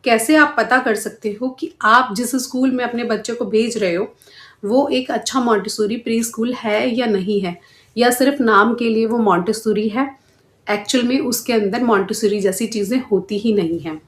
कैसे आप पता कर सकते हो कि आप जिस स्कूल में अपने बच्चे को भेज रहे हो वो एक अच्छा मॉन्टेसोरी प्री स्कूल है या नहीं है, या सिर्फ नाम के लिए वो मॉन्टेसोरी है, एक्चुअल में उसके अंदर मॉन्टेसोरी जैसी चीज़ें होती ही नहीं हैं।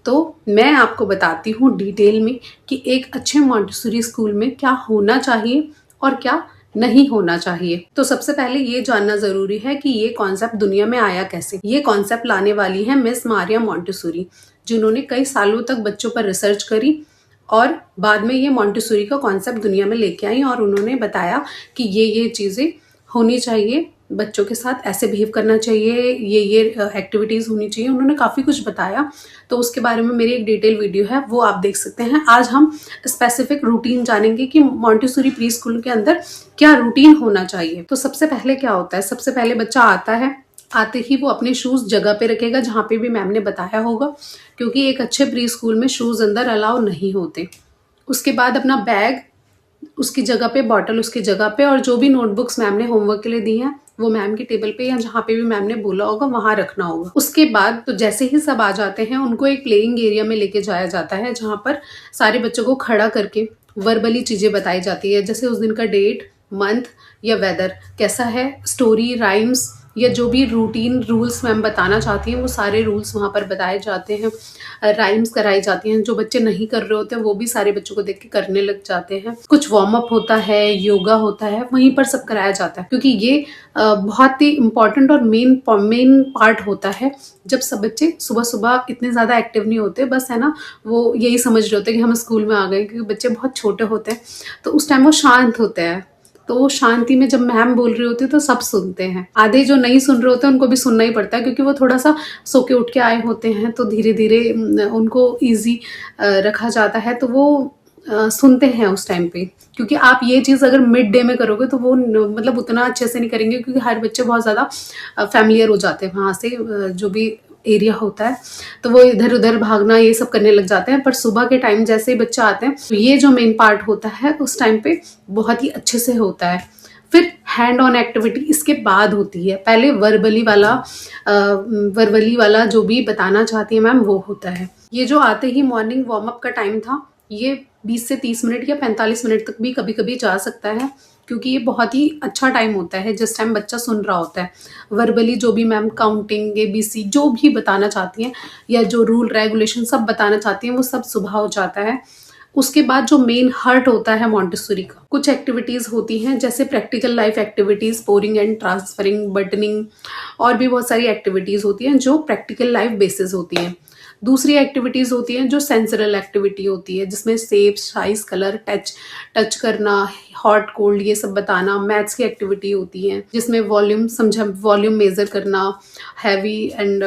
तो मैं आपको बताती हूँ डिटेल में कि एक अच्छे मॉन्टेसोरी स्कूल में क्या होना चाहिए और क्या नहीं होना चाहिए। तो सबसे पहले ये जानना जरूरी है कि ये कॉन्सेप्ट दुनिया में आया कैसे। ये कॉन्सेप्ट लाने वाली है मिस मारिया मॉन्टेसोरी, जिन्होंने कई सालों तक बच्चों पर रिसर्च करी और बाद में ये मॉन्टेसोरी का कॉन्सेप्ट दुनिया में लेके आई और उन्होंने बताया कि ये चीज़ें होनी चाहिए, बच्चों के साथ ऐसे बिहेव करना चाहिए, ये एक्टिविटीज़ होनी चाहिए। उन्होंने काफ़ी कुछ बताया, तो उसके बारे में मेरी एक डिटेल वीडियो है, वो आप देख सकते हैं। आज हम स्पेसिफिक रूटीन जानेंगे कि मॉन्टेसोरी प्री स्कूल के अंदर क्या रूटीन होना चाहिए। तो सबसे पहले क्या होता है, सबसे पहले बच्चा आता है, आते ही वो अपने शूज़ जगह पे रखेगा जहाँ पे भी मैम ने बताया होगा, क्योंकि एक अच्छे प्री स्कूल में शूज़ अंदर अलाउ नहीं होते। उसके बाद अपना बैग उसकी जगह पे, बॉटल उसकी जगह पे, और जो भी नोटबुक्स मैम ने होमवर्क के लिए दी हैं वो मैम की टेबल पे या जहाँ पे भी मैम ने बोला होगा वहां रखना होगा। उसके बाद तो जैसे ही सब आ जाते हैं उनको एक प्लेइंग एरिया में लेके जाया जाता है, जहाँ पर सारे बच्चों को खड़ा करके वर्बली चीजें बताई जाती है, जैसे उस दिन का डेट, मंथ या वेदर कैसा है, स्टोरी, राइम्स या जो भी रूटीन रूल्स मैम बताना चाहती हैं वो सारे रूल्स वहाँ पर बताए जाते हैं। राइम्स कराई जाती हैं, जो बच्चे नहीं कर रहे होते हैं वो भी सारे बच्चों को देख के करने लग जाते हैं। कुछ वार्म अप होता है, योगा होता है, वहीं पर सब कराया जाता है, क्योंकि ये बहुत ही इंपॉर्टेंट और मेन पार्ट होता है। जब सब बच्चे सुबह सुबह इतने ज़्यादा एक्टिव नहीं होते, बस है ना, वो यही समझ रहे होते हैं कि हम स्कूल में आ गए, क्योंकि बच्चे बहुत छोटे होते हैं तो उस टाइम वो शांत होते हैं। तो वो शांति में जब मैम बोल रही होती है तो सब सुनते हैं। आधे जो नहीं सुन रहे होते हैं उनको भी सुनना ही पड़ता है, क्योंकि वो थोड़ा सा सो के उठ के आए होते हैं, तो धीरे धीरे उनको ईजी रखा जाता है, तो वो सुनते हैं उस टाइम पे। क्योंकि आप ये चीज़ अगर मिड डे में करोगे तो वो मतलब उतना अच्छे से नहीं करेंगे, क्योंकि हर बच्चे बहुत ज़्यादा फैमिलियर हो जाते हैं वहाँ से, जो भी एरिया होता है, तो वो इधर उधर भागना ये सब करने लग जाते हैं। पर सुबह के टाइम जैसे ही बच्चे आते हैं तो ये जो मेन पार्ट होता है उस टाइम पे बहुत ही अच्छे से होता है। फिर हैंड ऑन एक्टिविटी इसके बाद होती है। पहले वर्बली वाला जो भी बताना चाहती है मैम वो होता है। ये जो आते ही मॉर्निंग वार्म अप का टाइम था, ये 20 से 30 मिनट या 45 मिनट तक भी कभी कभी जा सकता है, क्योंकि ये बहुत ही अच्छा टाइम होता है जिस टाइम बच्चा सुन रहा होता है। वर्बली जो भी मैम काउंटिंग, ABC जो भी बताना चाहती हैं या जो रूल रेगुलेशन सब बताना चाहती हैं वो सब सुबह हो जाता है। उसके बाद जो मेन हर्ट होता है मॉन्टेसोरी का, कुछ एक्टिविटीज़ होती हैं जैसे practical life activities, pouring and transferring, buttoning, और भी बहुत सारी एक्टिविटीज़ होती हैं जो प्रैक्टिकल लाइफ बेसिस होती हैं। दूसरी एक्टिविटीज़ होती हैं जो सेंसरल एक्टिविटी होती है, जिसमें शेप, साइज, कलर, टच करना, हॉट कोल्ड ये सब बताना। मैथ्स की एक्टिविटी होती है जिसमें वॉल्यूम मेजर करना, हैवी एंड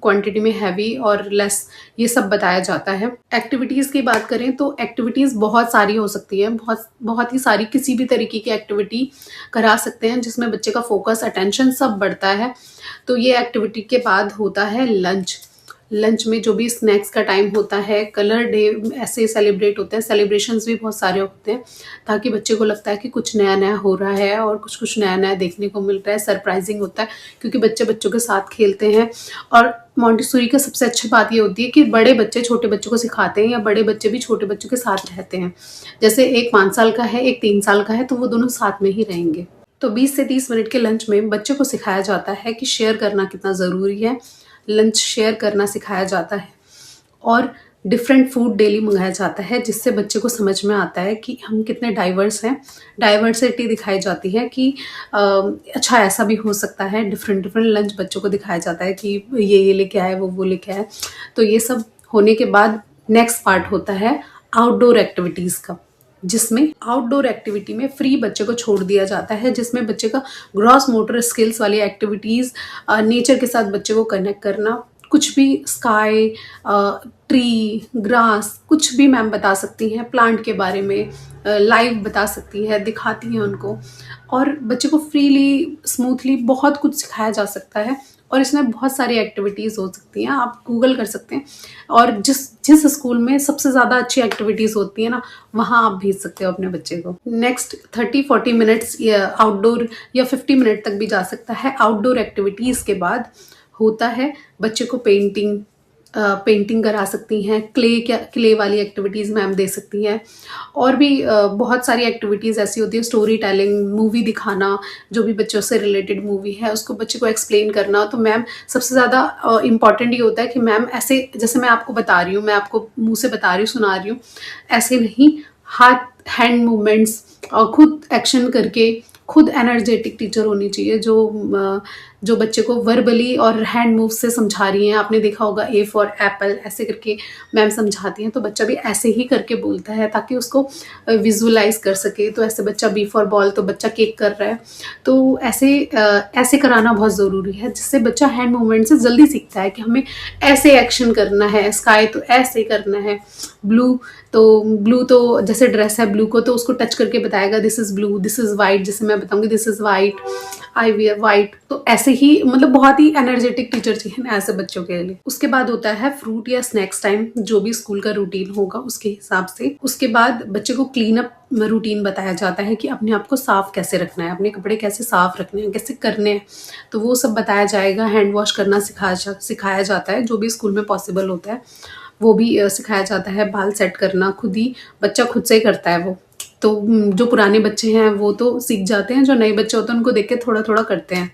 क्वांटिटी में हैवी और लेस, ये सब बताया जाता है। एक्टिविटीज़ की बात करें तो एक्टिविटीज़ बहुत सारी हो सकती है, बहुत ही सारी, किसी भी तरीके की एक्टिविटी करा सकते हैं जिसमें बच्चे का फोकस, अटेंशन सब बढ़ता है। तो ये एक्टिविटी के बाद होता है लंच में जो भी स्नैक्स का टाइम होता है। कलर डे ऐसे सेलिब्रेट होते हैं, सेलिब्रेशंस भी बहुत सारे होते हैं, ताकि बच्चे को लगता है कि कुछ नया नया हो रहा है और कुछ नया नया देखने को मिल रहा है, सरप्राइजिंग होता है, क्योंकि बच्चे बच्चों के साथ खेलते हैं। और मॉन्टेसोरी का सबसे अच्छी बात ये होती है कि बड़े बच्चे छोटे बच्चों को सिखाते हैं, या बड़े बच्चे भी छोटे बच्चों के साथ रहते हैं। जैसे एक 5 साल का है, एक 3 साल का है, तो वो दोनों साथ में ही रहेंगे। तो 20 से 30 मिनट के लंच में बच्चे को सिखाया जाता है कि शेयर करना कितना ज़रूरी है। लंच शेयर करना सिखाया जाता है और डिफरेंट फूड डेली मंगाया जाता है, जिससे बच्चे को समझ में आता है कि हम कितने डाइवर्स हैं। डाइवर्सिटी दिखाई जाती है कि अच्छा ऐसा भी हो सकता है। डिफरेंट लंच बच्चों को दिखाया जाता है कि ये लेके आए, वो लेके आए। तो ये सब होने के बाद नेक्स्ट पार्ट होता है आउटडोर एक्टिविटीज़ का, जिसमें आउटडोर एक्टिविटी में फ्री बच्चे को छोड़ दिया जाता है, जिसमें बच्चे का ग्रॉस मोटर स्किल्स वाली एक्टिविटीज़, नेचर के साथ बच्चे को कनेक्ट करना, कुछ भी स्काई, ट्री, ग्रास, कुछ भी मैम बता सकती हैं, प्लांट के बारे में लाइव बता सकती है, दिखाती हैं उनको, और बच्चे को फ्रीली, स्मूथली बहुत कुछ सिखाया जा सकता है। और इसमें बहुत सारी एक्टिविटीज़ हो सकती हैं, आप गूगल कर सकते हैं, और जिस स्कूल में सबसे ज़्यादा अच्छी एक्टिविटीज़ होती है ना, वहाँ आप भेज सकते हो अपने बच्चे को। नेक्स्ट 30-40 मिनट्स आउटडोर, या 50 मिनट तक भी जा सकता है। आउटडोर एक्टिविटीज़ के बाद होता है बच्चे को पेंटिंग, पेंटिंग करा सकती हैं, क्ले वाली एक्टिविटीज़ मैम दे सकती हैं। और भी बहुत सारी एक्टिविटीज़ ऐसी होती है, स्टोरी टेलिंग, मूवी दिखाना, जो भी बच्चों से रिलेटेड मूवी है उसको बच्चे को एक्सप्लेन करना। तो मैम सबसे ज़्यादा इम्पॉर्टेंट ये होता है कि मैम ऐसे, जैसे मैं आपको बता रही हूँ, मैं आपको मुँह से बता रही हूँ, सुना रही हूँ, ऐसे नहीं, हाथ हैंड मूवमेंट्स खुद एक्शन करके, खुद एनर्जेटिक टीचर होनी चाहिए जो बच्चे को वर्बली और हैंड मूव से समझा रही हैं। आपने देखा होगा ए फॉर एप्पल ऐसे करके मैम समझाती हैं, तो बच्चा भी ऐसे ही करके बोलता है ताकि उसको विजुअलाइज कर सके। तो ऐसे बच्चा बी फॉर बॉल, तो बच्चा केक कर रहा है, तो ऐसे कराना बहुत ज़रूरी है, जिससे बच्चा हैंड मूवमेंट से जल्दी सीखता है कि हमें ऐसे एक्शन करना है, स्काई तो ऐसे करना है, ब्लू तो जैसे ड्रेस है ब्लू को तो उसको टच करके बताएगा this is blue, this is white, जैसे मैं बताऊंगी this is white, I wear white. तो ऐसे ही मतलब बहुत ही एनर्जेटिक टीचर चाहिए ना ऐसे बच्चों के लिए। उसके बाद होता है फ्रूट या स्नैक्स टाइम, जो भी स्कूल का रूटीन होगा उसके हिसाब से। उसके बाद बच्चे को क्लीन अप रूटीन बताया जाता है कि अपने आप को साफ कैसे रखना है, अपने कपड़े कैसे साफ रखने हैं, कैसे करने हैं, तो वो सब बताया जाएगा। हैंड वॉश करना सिखाया जाता है, जो भी स्कूल में पॉसिबल होता है वो भी सिखाया जाता है। बाल सेट करना खुद ही बच्चा खुद से ही करता है वो। तो जो पुराने बच्चे हैं वो तो सीख जाते हैं, जो नए बच्चे होते हैं उनको देख के थोड़ा थोड़ा करते हैं।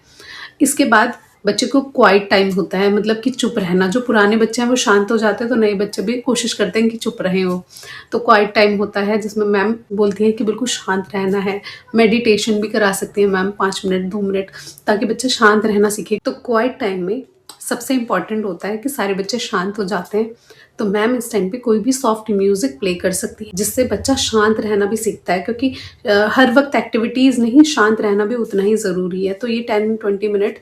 इसके बाद बच्चे को क्वाइट टाइम होता है, मतलब कि चुप रहना। जो पुराने बच्चे हैं वो शांत हो जाते हैं, तो नए बच्चे भी कोशिश करते हैं कि चुप रहें वो। तो क्वाइट टाइम होता है जिसमें मैम बोलती है कि बिल्कुल शांत रहना है। मेडिटेशन भी करा सकती है मैम 5 मिनट 2 मिनट, ताकि बच्चा शांत रहना सीखे। तो क्वाइट टाइम में सबसे इम्पॉर्टेंट होता है कि सारे बच्चे शांत हो जाते हैं, तो मैम इस टाइम पे कोई भी सॉफ्ट म्यूजिक प्ले कर सकती है, जिससे बच्चा शांत रहना भी सीखता है। क्योंकि हर वक्त एक्टिविटीज़ नहीं, शांत रहना भी उतना ही ज़रूरी है। तो ये 10-20 मिनट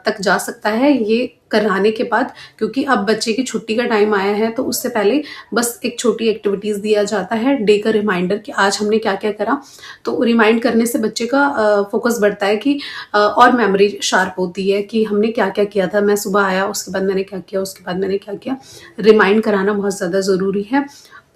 तक जा सकता है ये कराने के बाद, क्योंकि अब बच्चे की छुट्टी का टाइम आया है, तो उससे पहले बस एक छोटी एक्टिविटीज़ दिया जाता है, डे का रिमाइंडर कि आज हमने क्या क्या करा। तो रिमाइंड करने से बच्चे का फोकस बढ़ता है कि और मेमोरी शार्प होती है कि हमने क्या क्या किया था, मैं सुबह आया उसके बाद मैंने क्या किया, उसके बाद मैंने क्या किया। रिमाइंड कराना बहुत ज़्यादा ज़रूरी है।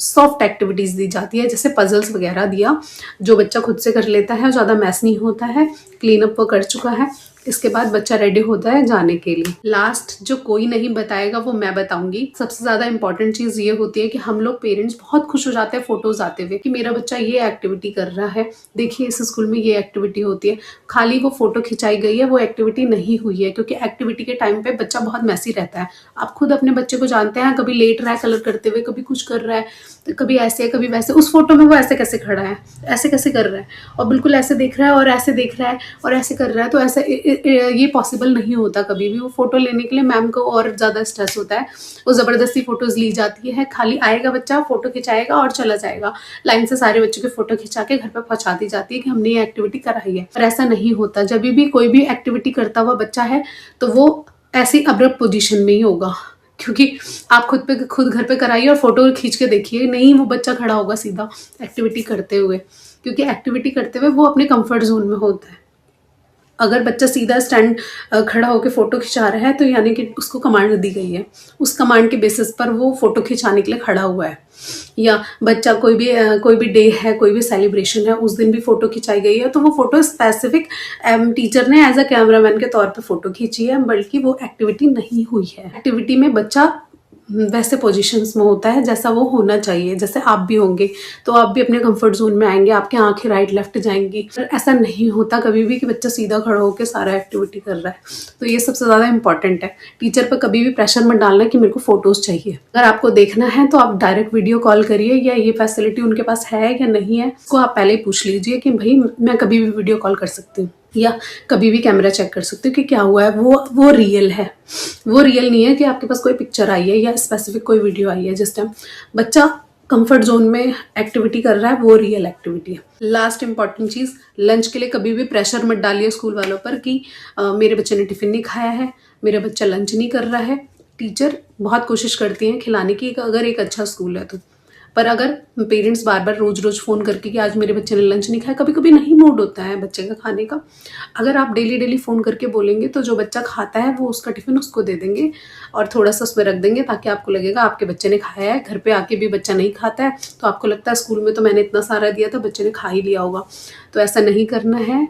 सॉफ्ट एक्टिविटीज़ दी जाती है, जैसे पजल्स वगैरह दिया, जो बच्चा खुद से कर लेता है, ज़्यादा मैस नहीं होता है, क्लीन अप वो कर चुका है। इसके बाद बच्चा रेडी होता है जाने के लिए। लास्ट जो कोई नहीं बताएगा वो मैं बताऊंगी। सबसे ज्यादा इंपॉर्टेंट चीज ये होती है कि हम लोग पेरेंट्स बहुत खुश हो जाते हैं फोटोज आते हुए कि मेरा बच्चा ये एक्टिविटी कर रहा है, देखिए इस स्कूल में ये एक्टिविटी होती है। खाली वो फोटो खिंचाई गई है, वो एक्टिविटी नहीं हुई है, क्योंकि एक्टिविटी के टाइम पे बच्चा बहुत मैसी रहता है। आप खुद अपने बच्चे को जानते हैं, कभी लेट रहा है कलर करते हुए, कभी कुछ कर रहा है, कभी ऐसे कभी वैसे। उस फोटो में वो ऐसे कैसे खड़ा है, ऐसे कैसे कर रहा है, और बिल्कुल ऐसे देख रहा है और ऐसे देख रहा है और ऐसे कर रहा है, तो ऐसे ये पॉसिबल नहीं होता कभी भी। वो फोटो लेने के लिए मैम को और ज़्यादा स्ट्रेस होता है, वो ज़बरदस्ती फोटोज़ ली जाती है। खाली आएगा बच्चा, फोटो खिंचाएगा और चला जाएगा। लाइन से सारे बच्चों के फोटो खिंचा के घर पर पहुंचा दी जाती है कि हमने ये एक्टिविटी कराई है। पर ऐसा नहीं होता। जब भी कोई भी एक्टिविटी करता हुआ बच्चा है तो वो ऐसी अब्रप्ट पोजीशन में ही होगा, क्योंकि आप खुद घर पे कराइए और फोटो खींच के देखिए, नहीं वो बच्चा खड़ा होगा सीधा एक्टिविटी करते हुए, क्योंकि एक्टिविटी करते हुए वो अपने कंफर्ट जोन में होता है। अगर बच्चा सीधा स्टैंड खड़ा होकर फोटो खिंचा रहा है तो यानी कि उसको कमांड दी गई है, उस कमांड के बेसिस पर वो फोटो खिंचाने के लिए खड़ा हुआ है। या बच्चा कोई भी डे है, कोई भी सेलिब्रेशन है, उस दिन भी फोटो खिंचाई गई है, तो वो फोटो स्पेसिफिक टीचर ने एज अ कैमरामैन के तौर पे फोटो खींची है, बल्कि वो एक्टिविटी नहीं हुई है। एक्टिविटी में बच्चा वैसे पोजीशंस में होता है जैसा वो होना चाहिए, जैसे आप भी होंगे तो आप भी अपने कंफर्ट जोन में आएंगे, आपकी आंखें राइट लेफ्ट जाएंगी। पर ऐसा नहीं होता कभी भी कि बच्चा सीधा खड़ा होकर सारा एक्टिविटी कर रहा है। तो ये सबसे ज़्यादा इंपॉर्टेंट है। टीचर पर कभी भी प्रेशर मत डालना कि मेरे को फोटोज़ चाहिए। अगर आपको देखना है तो आप डायरेक्ट वीडियो कॉल करिए, या ये फैसिलिटी उनके पास है या नहीं है उसको आप पहले ही पूछ लीजिए कि भाई मैं कभी भी वीडियो कॉल कर सकती हूँ, या कभी भी कैमरा चेक कर सकते हो कि क्या हुआ है, वो रियल है। वो रियल नहीं है कि आपके पास कोई पिक्चर आई है या स्पेसिफिक कोई वीडियो आई है। जिस टाइम बच्चा कंफर्ट जोन में एक्टिविटी कर रहा है वो रियल एक्टिविटी है। लास्ट इंपॉर्टेंट चीज़, लंच के लिए कभी भी प्रेशर मत डालिए स्कूल वालों पर कि मेरे बच्चे ने टिफिन नहीं खाया है, मेरा बच्चा लंच नहीं कर रहा है। टीचर बहुत कोशिश करती हैं खिलाने की अगर एक अच्छा स्कूल है तो। पर अगर पेरेंट्स बार बार रोज रोज फ़ोन करके कि आज मेरे बच्चे ने लंच नहीं खाया, कभी कभी नहीं मूड होता है बच्चे का खाने का, अगर आप डेली फ़ोन करके बोलेंगे तो जो बच्चा खाता है वो उसका टिफ़िन उसको दे देंगे और थोड़ा सा उसमें रख देंगे, ताकि आपको लगेगा आपके बच्चे ने खाया है। घर पे आके भी बच्चा नहीं खाता है तो आपको लगता है स्कूल में तो मैंने इतना सारा दिया था, बच्चे ने खा ही लिया होगा। तो ऐसा नहीं करना है।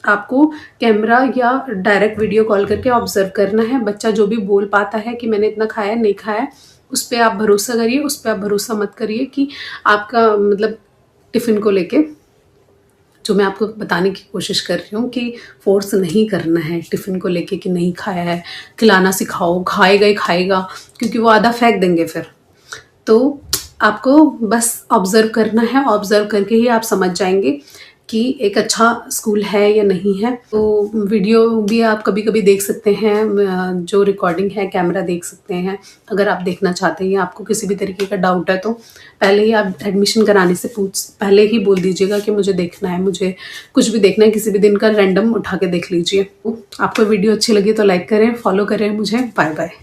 आपको कैमरा या डायरेक्ट वीडियो कॉल करके ऑब्जर्व करना है। बच्चा जो भी बोल पाता है कि मैंने इतना खाया नहीं खाया, उस पे आप भरोसा करिए, उस पे आप भरोसा मत करिए कि आपका मतलब टिफ़िन को लेके, जो मैं आपको बताने की कोशिश कर रही हूँ कि फ़ोर्स नहीं करना है टिफ़िन को लेके कि नहीं खाया है, खिलाना सिखाओ, खाएगा ही खाएगा, क्योंकि वो आधा फेंक देंगे फिर। तो आपको बस ऑब्ज़र्व करना है, ऑब्ज़र्व करके ही आप समझ जाएँगे कि एक अच्छा स्कूल है या नहीं है। तो वीडियो भी आप कभी-कभी देख सकते हैं, जो रिकॉर्डिंग है कैमरा देख सकते हैं, अगर आप देखना चाहते हैं या आपको किसी भी तरीके का डाउट है तो पहले ही आप एडमिशन कराने से पहले ही बोल दीजिएगा कि मुझे देखना है, मुझे कुछ भी देखना है, किसी भी दिन का रैंडम उठा के देख लीजिए। आपको वीडियो अच्छी लगी तो लाइक करें, फॉलो करें मुझे। Bye bye.